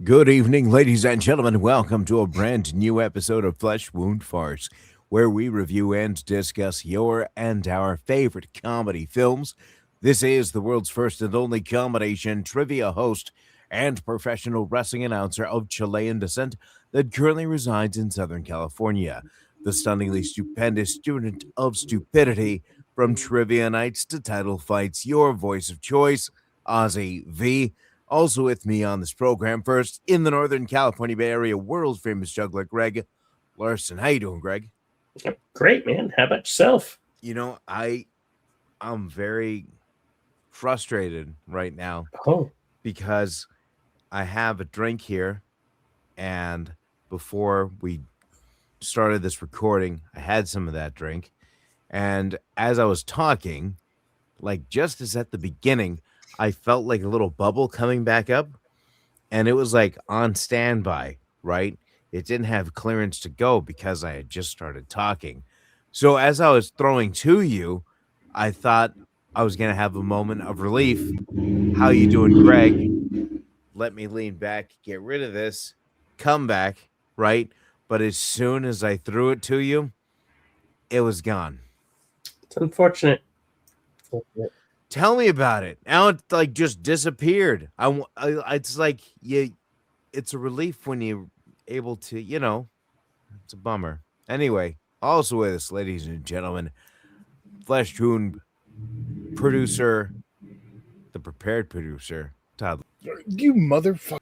Good evening, ladies and gentlemen. Welcome to a brand new episode of Flesh Wound Farce, where we review and discuss your and our favorite comedy films. This is the world's first and only combination trivia host and professional wrestling announcer of Chilean descent that currently resides in Southern California. The stunningly stupendous student of stupidity, from trivia nights to title fights, your voice of choice, Ozzy V. Also with me on this program, first in the Northern California Bay Area, world famous juggler Greg Larson. How you doing, Greg? Great, man. How about yourself? You know, I'm very frustrated right now because I have a drink here, and before we started this recording, I had some of that drink, and as I was talking, like just as at the beginning, I felt like a little bubble coming back up, and it was like on standby, right? It didn't have clearance to go because I had just started talking. So as I was throwing to you, I thought I was going to have a moment of relief. How you doing, Greg? Let me lean back, get rid of this, come back, right? But as soon as I threw it to you, it was gone. It's unfortunate. Tell me about it. Now it like just disappeared. It's like it's a relief when you're able to, it's a bummer. Anyway, also with us, ladies and gentlemen, Flesh Wound producer, the prepared producer, Todd. You motherfucker.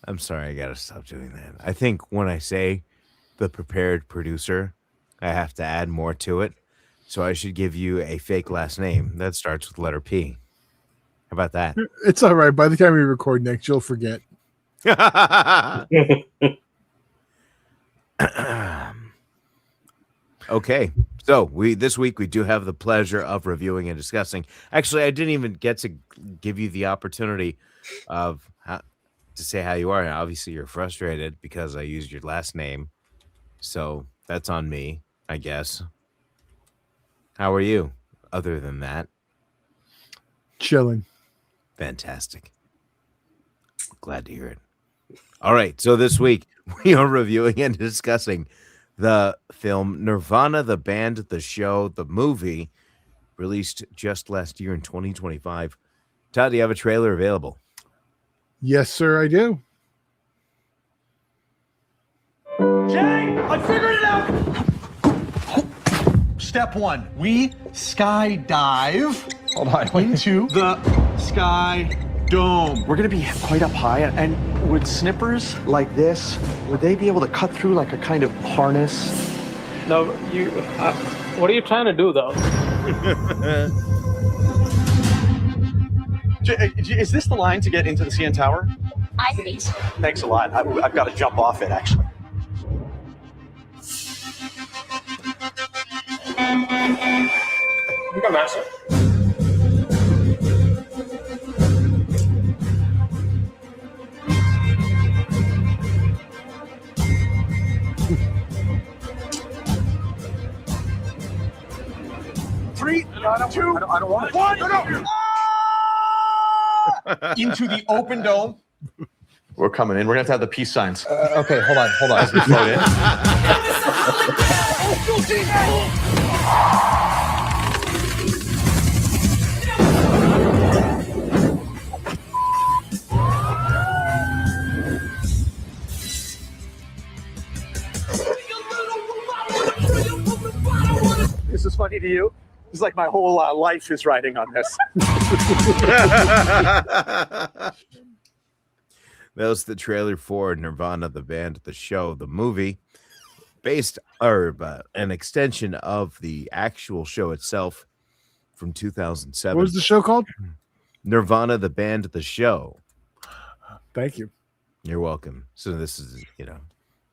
I'm sorry, I gotta stop doing that. I think when I say the prepared producer, I have to add more to it. So I should give you a fake last name that starts with letter P. How about that? It's all right. By the time we record next, you'll forget. Okay, so this week we do have the pleasure of reviewing and discussing. Actually, I didn't even get to give you the opportunity of to say how you are. Obviously, you're frustrated because I used your last name, so that's on me, I guess. How are you? Other than that, Chilling. Fantastic. Glad to hear it. All right, so this week we are reviewing and discussing the film Nirvana, the band, the show, the movie, released just last year in 2025. Todd, do you have a trailer available? Yes, sir, I do. Jay, I figured it out! Step one, we skydive into the sky dome. We're gonna be quite up high, and would snippers like this, would they be able to cut through like a kind of harness? No, what are you trying to do, though? Is this the line to get into the CN Tower? I think so. Thanks a lot. I've got to jump off it, actually. You got master. Three, two, I don't want it. One, no. Into the open dome. We're coming in. We're going to have the peace signs. Okay, hold on. As we float in. This is funny to you? It's like my whole life is riding on this. That was the trailer for Nirvana, the band, the show, the movie, based an extension of the actual show itself from 2007. What was the show called? Nirvana, the band, the show. Thank you. You're welcome. So this is,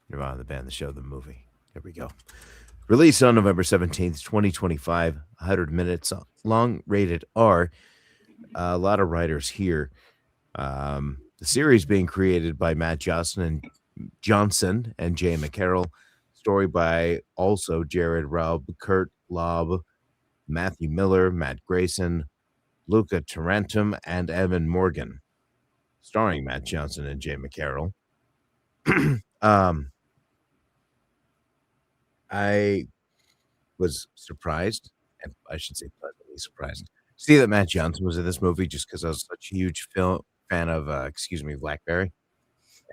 Nirvana, the band, the show, the movie. There we go. Released on November 17th, 2025, 100 minutes long, rated R. A lot of writers here. The series being created by Matt Johnson and Jay McCarroll, story by also Jared Rubb, Kurt Lobb, Matthew Miller, Matt Grayson, Luca Tarantum, and Evan Morgan, starring Matt Johnson and Jay McCarroll. I was surprised, and I should say pleasantly surprised, to see that Matt Johnson was in this movie, just because I was such a huge fan of, Blackberry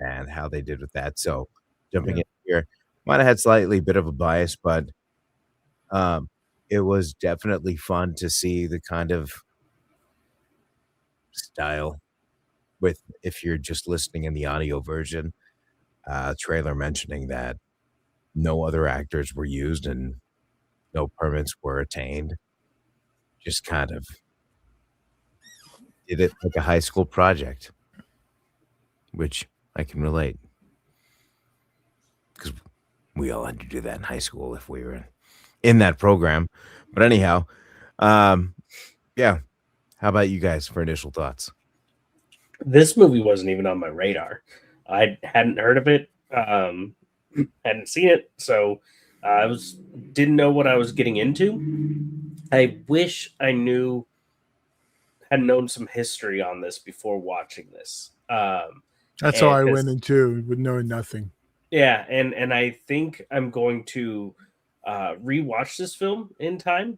and how they did with that. So jumping in here, might have had slightly bit of a bias, but it was definitely fun to see the kind of style with, if you're just listening in the audio version, trailer mentioning that no other actors were used and no permits were attained. Just kind of did it like a high school project, which I can relate, because we all had to do that in high school if we were in that program. But anyhow, yeah. How about you guys for initial thoughts? This movie wasn't even on my radar. I hadn't heard of it, hadn't seen it, so I didn't know what I was getting into. I wish I had known some history on this before watching this. That's how I went into, with knowing nothing. Yeah, and I think I'm going to rewatch this film in time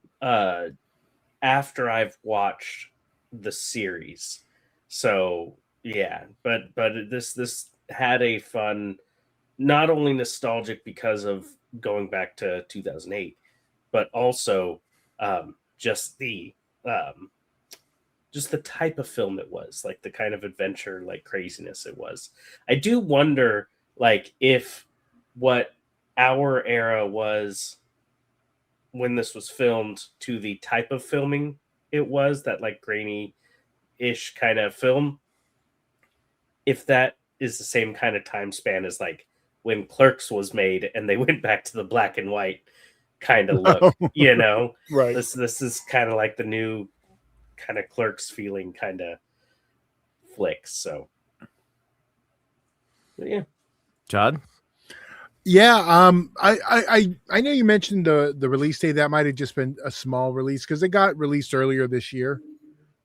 after I've watched the series. So yeah, but this had a fun, not only nostalgic because of going back to 2008, but also just the type of film it was, like the kind of adventure, like craziness it was. I do wonder, like, if what our era was when this was filmed to the type of filming it was, that like grainy-ish kind of film, if that is the same kind of time span as like when Clerks was made and they went back to the black and white kind of look, you know? Right. This is kind of like the new kind of Clerks feeling kind of flicks. So, but yeah. Todd? Yeah, I know you mentioned the release date. That might have just been a small release because it got released earlier this year,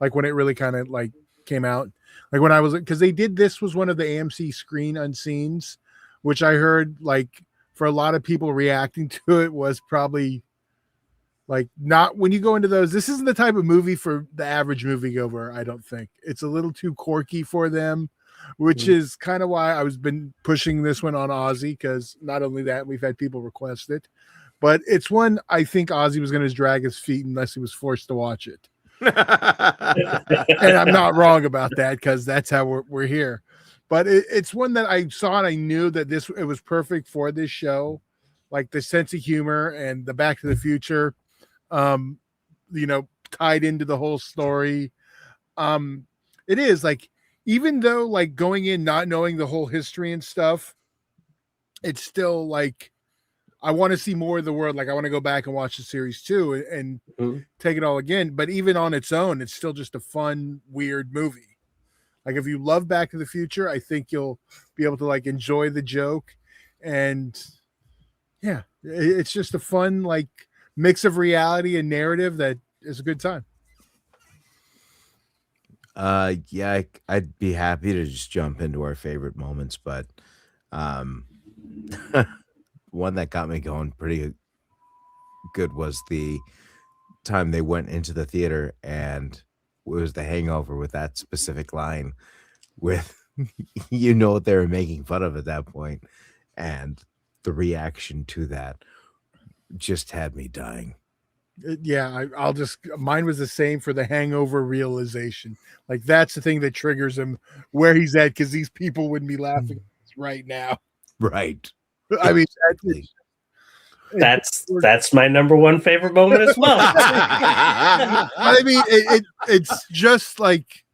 like when it really kind of like came out. Like when I was, because they did, this was one of the AMC Screen Unseens, which I heard, like, for a lot of people reacting to it was probably like, not when you go into those, this isn't the type of movie for the average moviegoer. I don't think it's a little too quirky for them, which is kind of why I was been pushing this one on Ozzy, because not only that, we've had people request it, but it's one I think Ozzy was going to drag his feet unless he was forced to watch it. And I'm not wrong about that, because that's how we're here. But it's one that I saw and I knew that it was perfect for this show, like the sense of humor and the Back to the Future, tied into the whole story. It is like, even though like going in not knowing the whole history and stuff, it's still like, I want to see more of the world. Like I want to go back and watch the series too and take it all again. But even on its own, it's still just a fun, weird movie. Like if you love Back to the Future, I think you'll be able to like enjoy the joke. And yeah, it's just a fun like mix of reality and narrative that is a good time. Yeah, I'd be happy to just jump into our favorite moments, but one that got me going pretty good was the time they went into the theater and it was The Hangover with that specific line with, what they were making fun of at that point, and the reaction to that just had me dying. Yeah, mine was the same for The Hangover realization. Like that's the thing that triggers him where he's at, because these people wouldn't be laughing right now. Right. I mean, that's my number one favorite moment as well. I mean, it's just like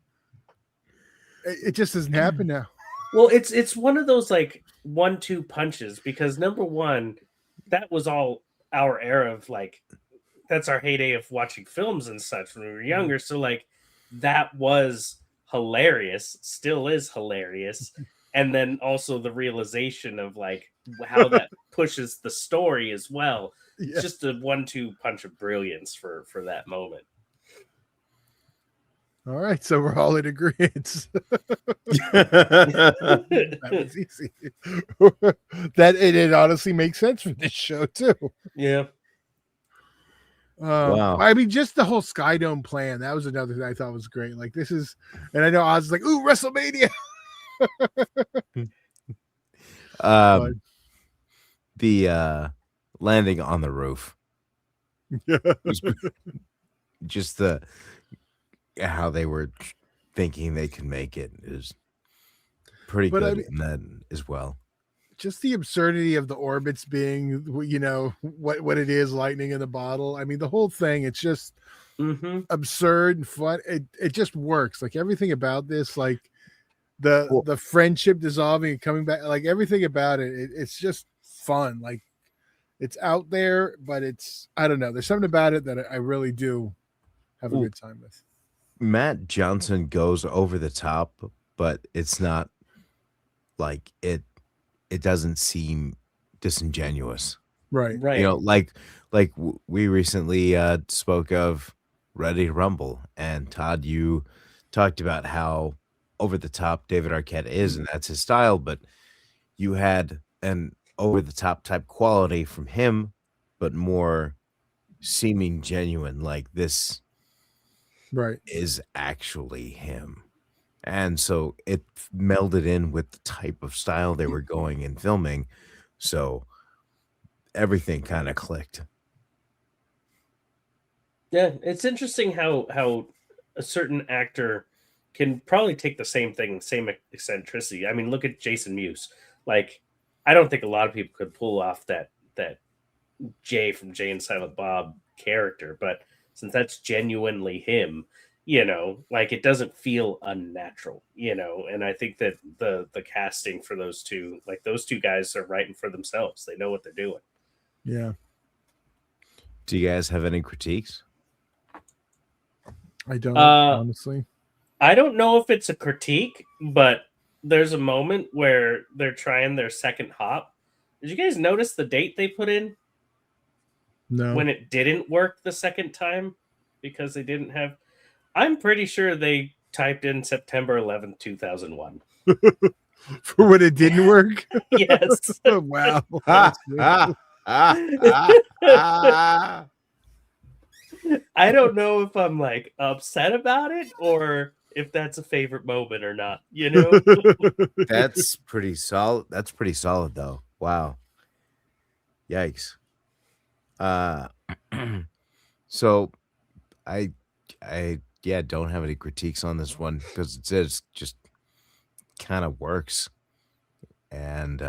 it just doesn't happen now. Well, it's one of those like 1-2 punches, because number one, that was all our era of like, that's our heyday of watching films and such when we were younger. So like that was hilarious, still is hilarious, and then also the realization of like how that pushes the story as well. Yeah. It's just a 1-2 punch of brilliance for that moment. All right, so we're all in agreement. That was easy. That it honestly makes sense for this show too. Yeah. Wow. I mean, just the whole Sky Dome plan. That was another thing I thought was great. Like this is, and I know I was like, "Ooh, WrestleMania!" The landing on the roof. Just how they were thinking they could make it is pretty good. I mean, in that as well. Just the absurdity of the orbits being, you know, what it is, lightning in the bottle. I mean, the whole thing, it's just absurd and fun. It just works. Like everything about this, like the friendship dissolving and coming back, like everything about it's just fun. Like it's out there, but it's, I don't know. There's something about it that I really do have a good time with. Matt Johnson goes over the top, but it's not like it doesn't seem disingenuous. Right. You know, like we recently spoke of Ready to Rumble, and Todd, you talked about how over the top David Arquette is, and that's his style, but you had an over the top type quality from him, but more seeming genuine, like this is actually him. And so it melded in with the type of style they were going in filming. So everything kind of clicked. Yeah, it's interesting how a certain actor can probably take the same thing, same eccentricity. I mean, look at Jason Mewes. Like, I don't think a lot of people could pull off that Jay from Jay and Silent Bob character, but since that's genuinely him, you know, like it doesn't feel unnatural, you know. And I think that the casting for those two, like those two guys are writing for themselves. They know what they're doing. Yeah. Do you guys have any critiques? I don't, honestly. I don't know if it's a critique, but there's a moment where they're trying their second hop. Did you guys notice the date they put in? No. When it didn't work the second time because they didn't have. I'm pretty sure they typed in September 11th, 2001. For when it didn't work? Yes. Wow. I don't know if I'm like upset about it or if that's a favorite moment or not, you know? That's pretty solid. That's pretty solid though. Wow. Yikes. So I don't have any critiques on this one because it's just kind of works. And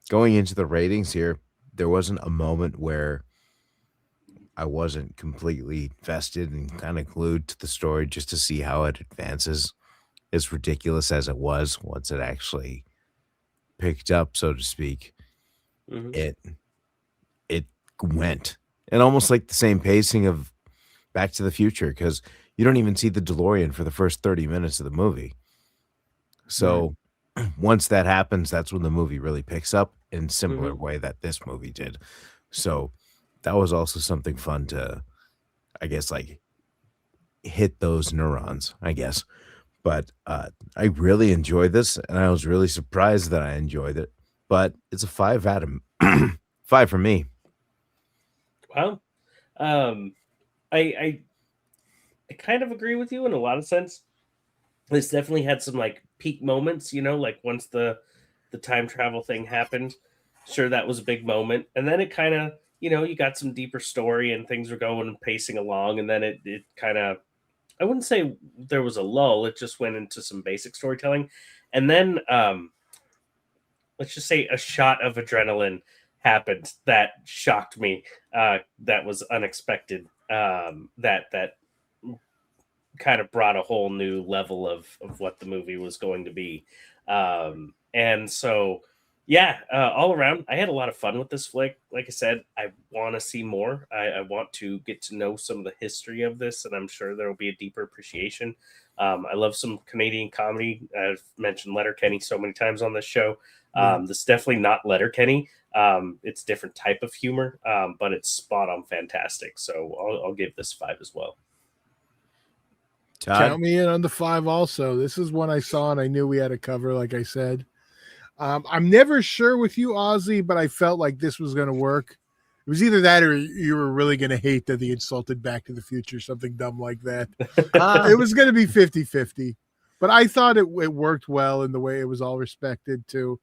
going into the ratings here, there wasn't a moment where I wasn't completely vested and kind of glued to the story just to see how it advances. As ridiculous as it was once it actually picked up, so to speak, it went. And almost like the same pacing of Back to the Future, because you don't even see the DeLorean for the first 30 minutes of the movie. So once that happens, that's when the movie really picks up in a similar way that this movie did. So that was also something fun to, I guess, like hit those neurons, I guess. But I really enjoyed this, and I was really surprised that I enjoyed it. But it's a 5 out of 5 for me. Wow. I kind of agree with you in a lot of sense. This definitely had some like peak moments, you know, like once the time travel thing happened, sure, that was a big moment. And then it kind of, you know, you got some deeper story and things were going and pacing along. And then it kind of, I wouldn't say there was a lull. It just went into some basic storytelling. And then let's just say a shot of adrenaline happened that shocked me. That was unexpected. That kind of brought a whole new level of what the movie was going to be. And so, yeah, all around, I had a lot of fun with this flick. Like I said, I want to see more. I want to get to know some of the history of this, and I'm sure there will be a deeper appreciation. I love some Canadian comedy. I've mentioned Letterkenny so many times on this show. This is definitely not Letterkenny. It's a different type of humor, but it's spot on fantastic. So I'll give this 5 as well. Todd? Count me in on the 5 also. This is one I saw and I knew we had to cover, like I said. I'm never sure with you, Ozzy, but I felt like this was going to work. It was either that or you were really going to hate that they insulted Back to the Future, something dumb like that. It was going to be 50-50. But I thought it worked well in the way it was all respected, too.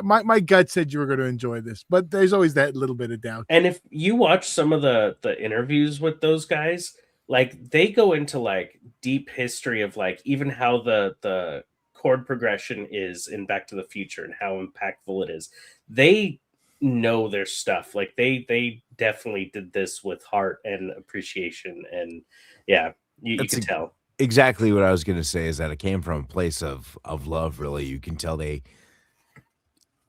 My gut said you were going to enjoy this, but there's always that little bit of doubt. And if you watch some of the interviews with those guys, like they go into like deep history of like even how the chord progression is in Back to the Future and how impactful it is. They know their stuff. Like they definitely did this with heart and appreciation, and yeah, you can tell. Exactly what I was going to say is that it came from a place of love. Really, you can tell they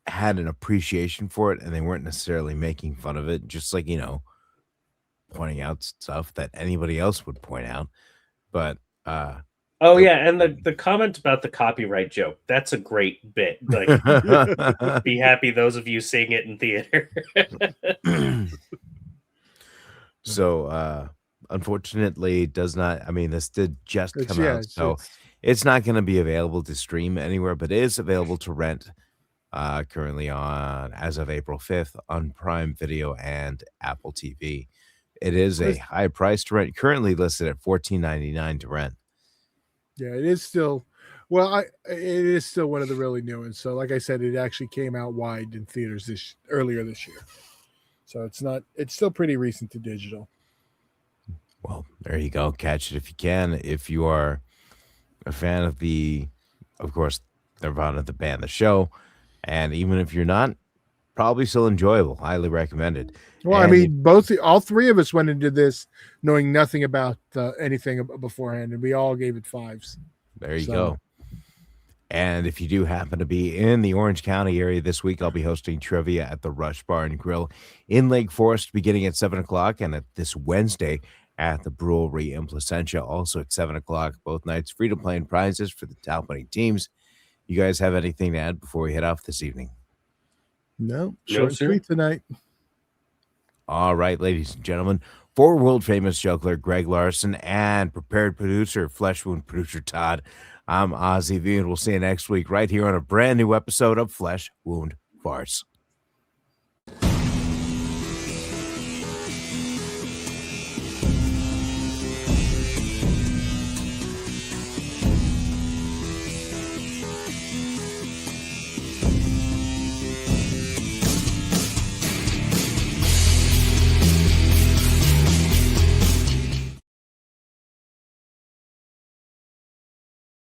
had an appreciation for it, and they weren't necessarily making fun of it. Just like, you know, pointing out stuff that anybody else would point out. But oh yeah, and the comment about the copyright joke, that's a great bit. Like be happy those of you seeing it in theater. So unfortunately it does not, I mean, this did just come out, so it's not going to be available to stream anywhere, but it is available to rent currently on, as of April 5th, on Prime Video and Apple TV. It is a high price to rent, currently listed at $14.99 to rent. Yeah, it is still, well, it is still one of the really new ones. So, like I said, it actually came out wide in theaters earlier this year. So it's still pretty recent to digital. Well, there you go. Catch it if you can. If you are a fan of of course, Nirvana, the band, the show, and even if you're not, probably still enjoyable. Highly recommended. Well, and I mean, all 3 of us went into this knowing nothing about anything beforehand, and we all gave it 5s. There you go. And if you do happen to be in the Orange County area this week, I'll be hosting trivia at the Rush Bar and Grill in Lake Forest beginning at 7 o'clock, and at this Wednesday at the Brewery in Placentia, also at 7 o'clock. Both nights, free to play and prizes for the top winning teams. You guys have anything to add before we head off this evening? No, short and sweet tonight. All right, ladies and gentlemen, for world famous juggler Greg Larson and prepared producer, Flesh Wound producer Todd, I'm Ozzy V, and we'll see you next week right here on a brand new episode of Flesh Wound Farce.